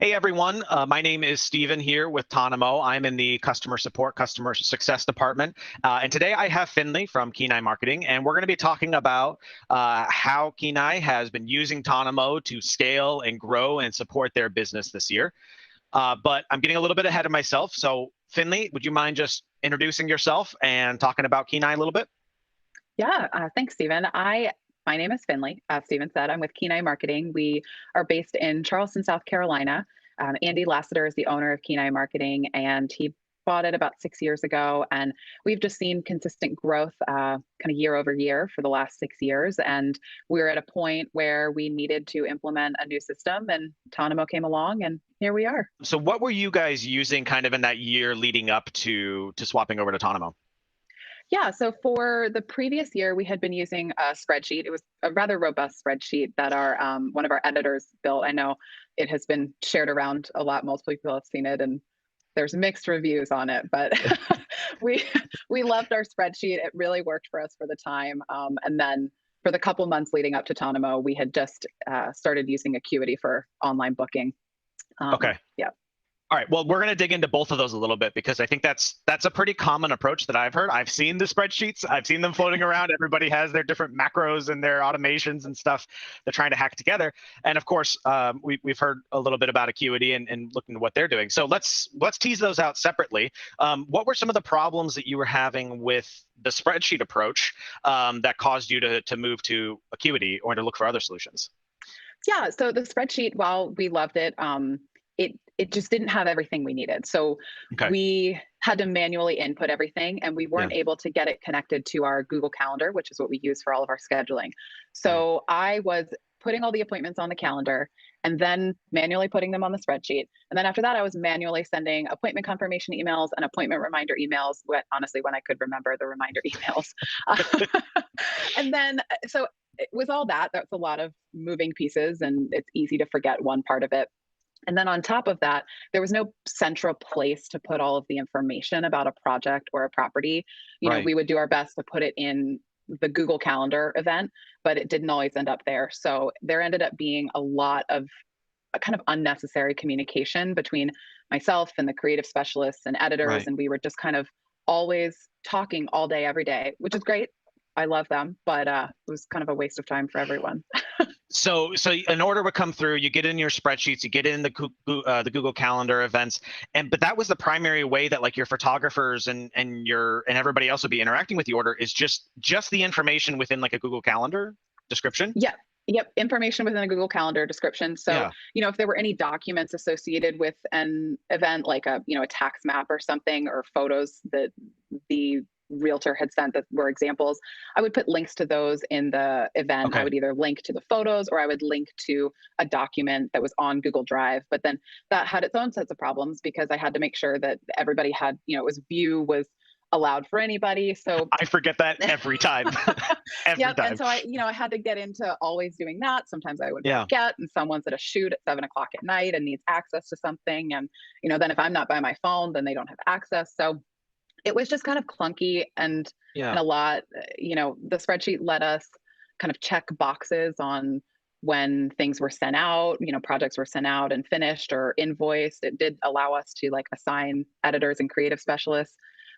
Hey everyone, my name is Steven here with Tonomo. I'm in the customer support, customer success department. And today I have Finley from Kenai Marketing, and we're going to be talking about how Kenai has been using Tonomo to scale and grow and support their business this year. But I'm getting a little bit ahead of myself. So Finley, would you mind just introducing yourself and talking about Kenai a little bit? Yeah, thanks, Stephen. My name is Finley. Stephen said I'm with Kenai Marketing. We are based in Charleston, South Carolina. Andy Lassiter is the owner of Kenai Marketing, and he bought it about 6 years ago. And we've just seen consistent growth, kind of year over year for the last 6 years. And we're at a point where we needed to implement a new system, and Tonomo came along, and here we are. So what were you guys using kind of in that year leading up to swapping over to Tonomo? Yeah, so for the previous year, we had been using a spreadsheet. It was a rather robust spreadsheet that our one of our editors built. I know it has been shared around a lot. Multiple people have seen it, and there's mixed reviews on it. But we we loved our spreadsheet. It really worked for us for the time. And then for the couple months leading up to Tonomo, we had just started using Acuity for online booking. Okay. Yeah. All right. Well, we're going to dig into both of those a little bit because I think that's a pretty common approach that I've heard. I've seen the spreadsheets. I've seen them floating around. Everybody has their different macros and their automations and stuff they're trying to hack together. And of course, we've heard a little bit about Acuity and looking at what they're doing. So let's tease those out separately. What were some of the problems that you were having with the spreadsheet approach that caused you to move to Acuity or to look for other solutions? Yeah. So the spreadsheet, while we loved it, it just didn't have everything we needed. So Okay. we had to manually input everything, and we Yeah. weren't able to get it connected to our Google Calendar, which is what we use for all of our scheduling. Right. So I was putting all the appointments on the calendar and then manually putting them on the spreadsheet. And then after that, I was manually sending appointment confirmation emails and appointment reminder emails, honestly, when I could remember the reminder emails. And then, so with all that, that's a lot of moving pieces, and it's easy to forget one part of it. And then on top of that, there was no central place to put all of the information about a project or a property. Right. We would do our best to put it in the Google Calendar event, but it didn't always end up there. So there ended up being a lot of a kind of unnecessary communication between myself and the creative specialists and editors. Right. And we were just kind of always talking all day, every day, which is great. I love them, but it was kind of a waste of time for everyone. So in order to come through, you get in your spreadsheets, you get in the Google Calendar events, but that was the primary way that like your photographers and everybody else would be interacting with the order is just the information within like a Google Calendar description. Yeah. Yep. Information within a Google Calendar description. So, Yeah. if there were any documents associated with an event, like a tax map or something, or photos that the realtor had sent that were examples, I would put links to those in the event. I Okay. would either link to the photos or I would link to a document that was on Google Drive. But then that had its own sets of problems because I had to make sure that everybody had, it was view was allowed for anybody. So I forget that every time. Every yep. And time. so I had to get into always doing that. Sometimes I would Yeah. forget, and someone's at a shoot at 7 o'clock at night and needs access to something. And, then if I'm not by my phone, then they don't have access. So it was just kind of clunky and Yeah. a lot, the spreadsheet let us kind of check boxes on when things were sent out, projects were sent out and finished or invoiced. It did allow us to like assign editors and creative specialists.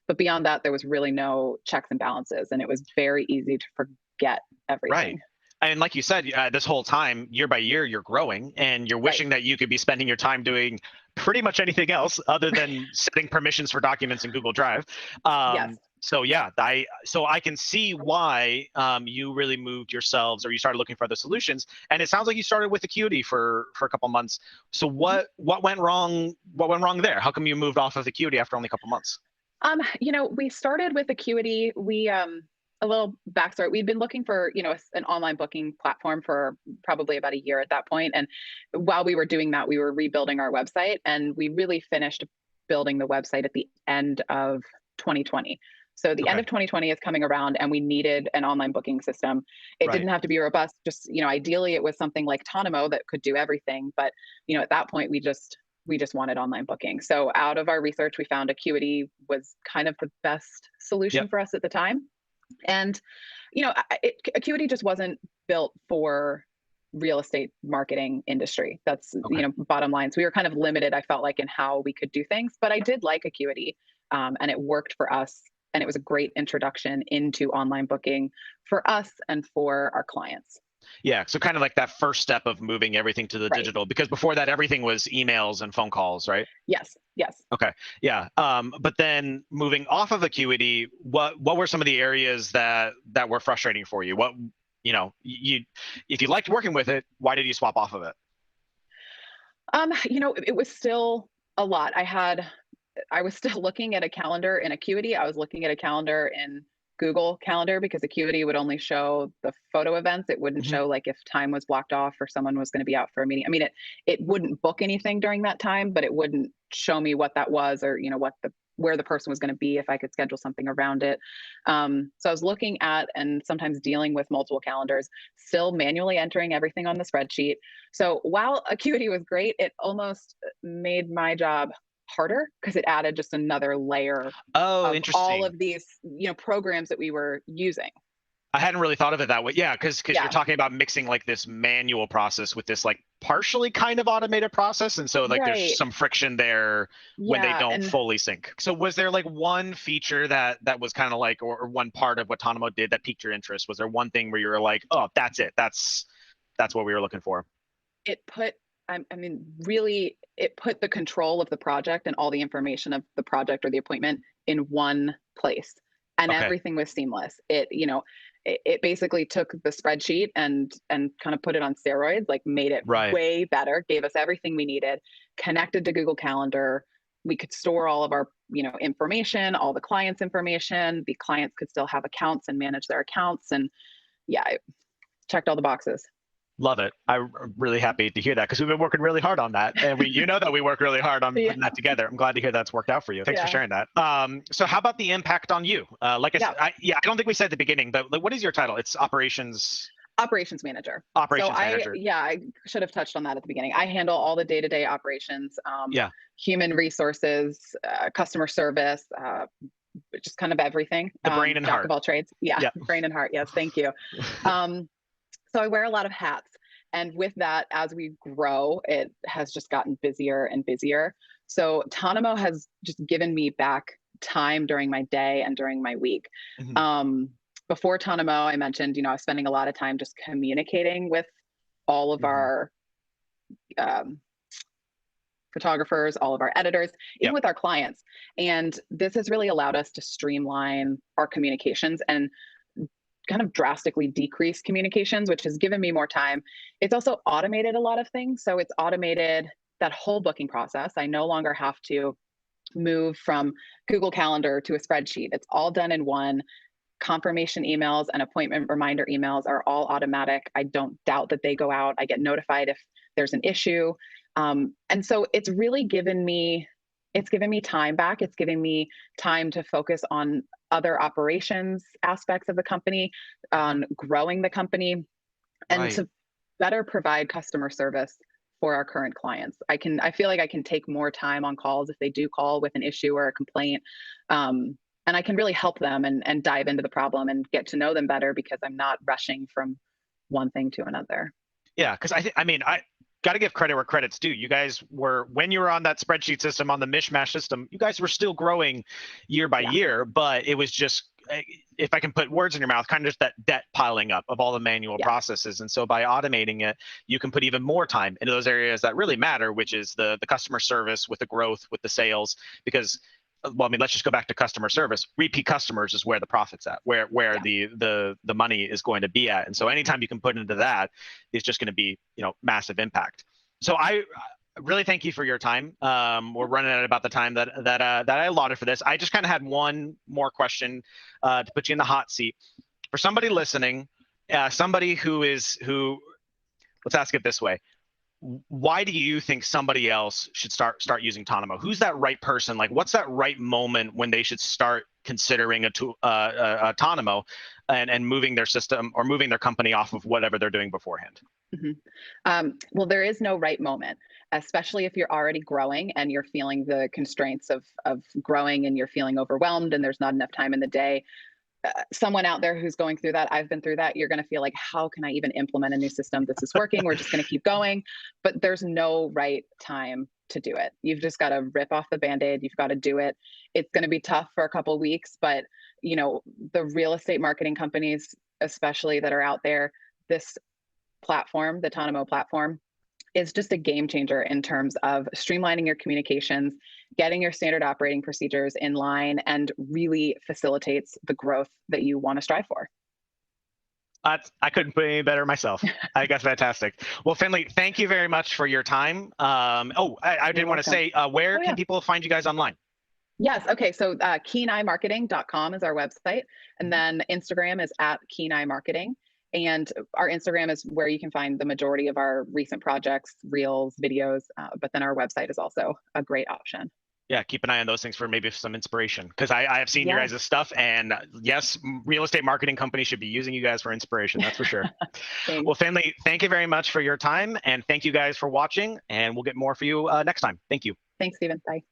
But beyond that, there was really no checks and balances, and it was very easy to forget Right. everything. And like you said, this whole time, year by year, you're growing and you're Right. wishing that you could be spending your time doing pretty much anything else other than setting permissions for documents in Google Drive. Yes. So yeah, I can see why you really moved yourselves or you started looking for other solutions. And it sounds like you started with Acuity for a couple months. So Mhm. what went wrong? What went wrong there? How come you moved off of Acuity after only a couple months? We started with Acuity. A little backstory. We'd been looking for, an online booking platform for probably about a year at that point. And while we were doing that, we were rebuilding our website, and we really finished building the website at the end of 2020. So the end Okay. of 2020 is coming around, and we needed an online booking system. It Right. didn't have to be robust. Just, ideally it was something like Tonomo that could do everything. But, at that point we just wanted online booking. So out of our research, we found Acuity was kind of the best solution Yep. for us at the time. And, Acuity just wasn't built for real estate marketing industry. That's, Okay. bottom line. So we were kind of limited, I felt like, in how we could do things, but I did like Acuity, and it worked for us. And it was a great introduction into online booking for us and for our clients. Yeah. So kind of like that first step of moving everything to the Right. digital, because before that, everything was emails and phone calls, right? Yes. Yes. Okay. Yeah. But then moving off of Acuity, what were some of the areas that were frustrating for you? What, you if you liked working with it, why did you swap off of it? It was still a lot. I was still looking at a calendar in Acuity. I was looking at a calendar in Google Calendar because Acuity would only show the photo events. It wouldn't Hmm. show like if time was blocked off or someone was going to be out for a meeting. I mean, it wouldn't book anything during that time, but it wouldn't show me what that was, or what the where the person was going to be if I could schedule something around it. So I was looking at and sometimes dealing with multiple calendars, still manually entering everything on the spreadsheet. So while Acuity was great, it almost made my job harder because it added just another layer Oh, of all interesting. of these, programs that we were using. I hadn't really thought of it that way. Yeah, because you're Yeah. talking about mixing like this manual process with this like partially kind of automated process, and so like there's Right. some friction there when they Yeah. don't And fully sync. So was there like one feature that was kind of like, or one part of what Tonomo did that piqued your interest? Was there one thing where you were like, oh, that's it, that's what we were looking for? it put, I mean, really, it put the control of the project and all the information of the project or the appointment in one place. And Okay, everything was seamless. It basically took the spreadsheet and kind of put it on steroids, like made it right. way better, gave us everything we needed, connected to Google Calendar. We could store all of our, information, all the clients' information. The clients could still have accounts and manage their accounts. And yeah, it checked all the boxes. Love it. I'm really happy to hear that because we've been working really hard on that, and you know that we work really hard on Yeah. putting that together. I'm glad to hear that's worked out for you. Thanks for Yeah. sharing that. So how about the impact on you? Like I Yeah. said, I don't think we said at the beginning, but like, what is your title? It's Operations manager. So operations manager. I should have touched on that at the beginning. I handle all the day-to-day operations, Yeah, human resources, customer service, just kind of everything. the brain and Jack of heart. all trades. Yeah, Yeah. brain and heart. Yes, thank you. Um, so I wear a lot of hats, and with that, as we grow, it has just gotten busier and busier. So Tonomo has just given me back time during my day and during my week. Mhm. Um, Before Tonomo, I mentioned, I was spending a lot of time just communicating with all of Mhm. our um, photographers, all of our editors, even Yep. with our clients. And this has really allowed us to streamline our communications and kind of drastically decrease communications, which has given me more time. It's also automated a lot of things. So it's automated that whole booking process. I no longer have to move from Google Calendar to a spreadsheet. It's all done in one. Confirmation emails and appointment reminder emails are all automatic. I don't doubt that they go out. I get notified if there's an issue. And so it's given me time back. It's giving me time to focus on other operations aspects of the company, on growing the company, and Right. to better provide customer service for our current clients. I feel like I can take more time on calls if they do call with an issue or a complaint. And I can really help them and dive into the problem and get to know them better because I'm not rushing from one thing to another. Yeah, because I got to give credit where credit's due. You guys were, when you were on that spreadsheet system, on the mishmash system, you guys were still growing year by Yeah. year, but it was just, if I can put words in your mouth, kind of just that debt piling up of all the manual Yeah. processes. And so by automating it, you can put even more time into those areas that really matter, which is the customer service, with the growth, with the sales. Because, well, I mean, let's just go back to customer service. Repeat customers is where the profit's at, where Yeah. the money is going to be at. And so anytime you can put into that, is just going to be, massive impact. So I really thank you for your time. We're running at about the time that I allotted for this. I just kind of had one more question to put you in the hot seat. For somebody listening, somebody who, let's ask it this way: why do you think somebody else should start using Tonomo? Who's that right person? Like, what's that right moment when they should start considering a Tonomo and moving their system or moving their company off of whatever they're doing beforehand? Well, there is no right moment, especially if you're already growing and you're feeling the constraints of growing and you're feeling overwhelmed and there's not enough time in the day. someone out there who's going through that, I've been through that, you're going to feel like, how can I even implement a new system? This is working. We're just going to keep going. But there's no right time to do it. You've just got to rip off the Band-Aid. You've got to do it. It's going to be tough for a couple weeks, but the real estate marketing companies, especially that are out there, this platform, the Tonomo platform, is just a game changer in terms of streamlining your communications, getting your standard operating procedures in line, and really facilitates the growth that you want to strive for. I couldn't put it any better myself. I think that's fantastic. Well, Finley, thank you very much for your time. I did want to say, where can people find you guys online? Yes. Okay. So keeneyemarketing.com is our website. And then Instagram is at keeneyemarketing. And our Instagram is where you can find the majority of our recent projects, reels, videos. But then our website is also a great option. Yeah, keep an eye on those things for maybe some inspiration, because I have seen your guys' stuff, and yes, real estate marketing companies should be using you guys for inspiration. That's for sure. Well, Finley, thank you very much for your time, and thank you guys for watching, and we'll get more for you next time. Thank you. Thanks, Stephen. Bye.